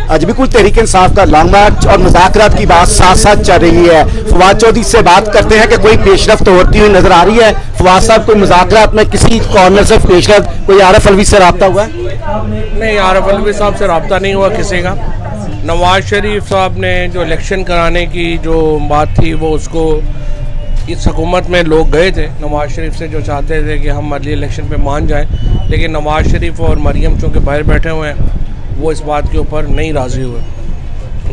बिल्कुल तहरीक इंसाफ का लॉन्ग मार्च और मुज़ाकरात की बात साथ साथ चल रही है। फवाद चौधरी से बात करते हैं कि कोई पेशरफ्त होती हुई नजर आ रही है। फवाद साहब, कोई मुज़ाकरात में किसी कॉर्नर से पेशरफ्त, कोई आरिफ अलवी से रब्ता हुआ है? नहीं, आरिफ अलवी साहब से रब्ता नहीं हुआ किसी का। नवाज शरीफ साहब ने जो इलेक्शन कराने की जो बात थी वो उसको इस हुकूमत में लोग गए थे नवाज शरीफ से, जो चाहते थे कि हम अगले इलेक्शन पे मान जाएं, लेकिन नवाज शरीफ और मरियम चूँकि बाहर बैठे हुए हैं वो इस बात के ऊपर नहीं राज़ी हुए,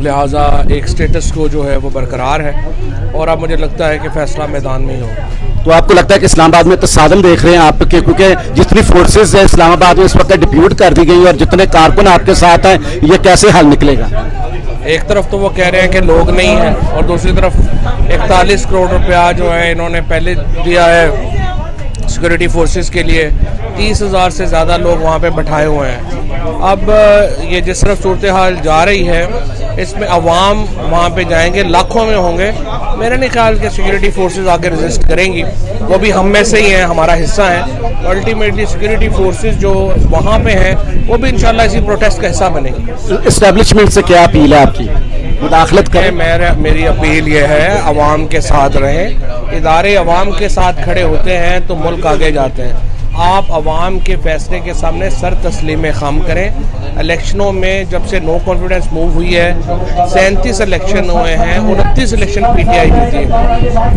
लिहाजा एक स्टेटस को जो है वो बरकरार है और अब मुझे लगता है कि फैसला मैदान में ही होगा। तो आपको लगता है कि इस्लामाबाद में तसादम देख रहे हैं आपके, क्योंकि जितनी फोर्सेज है इस्लामाबाद में इस वक्त डिप्यूट कर दी गई और जितने कारकुन आपके साथ हैं, ये कैसे हल निकलेगा? एक तरफ तो वो कह रहे हैं कि लोग नहीं हैं और दूसरी तरफ 41 करोड़ रुपया जो है इन्होंने पहले दिया है सिक्योरिटी फोर्सेस के लिए। 30,000 से ज़्यादा लोग वहाँ पे बैठाए हुए हैं। अब ये जिस तरफ सूरत हाल जा रही है इसमें अवाम वहाँ पे जाएंगे, लाखों में होंगे। मेरे नहीं ख्याल कि सिक्योरिटी फोर्सेस आके रेजिस्ट करेंगी, वो भी हम में से ही हैं, हमारा हिस्सा है। अल्टीमेटली सिक्योरिटी फोर्सेस जो वहाँ पे हैं वो भी इंशाल्लाह इसी प्रोटेस्ट का हिस्सा बनेंगे। एस्टेब्लिशमेंट से क्या अपील है आपकी? मुदाखलत करें? मेरी अपील ये है, अवाम के साथ रहें। इदारे अवाम के साथ खड़े होते हैं तो मुल्क आगे जाते हैं। आप अवाम के फैसले के सामने सर तस्लीम खाम करें। इलेक्शनों में जब से नो कॉन्फिडेंस मूव हुई है 37 इलेक्शन हुए हैं, 29 इलेक्शन PTI जीती है।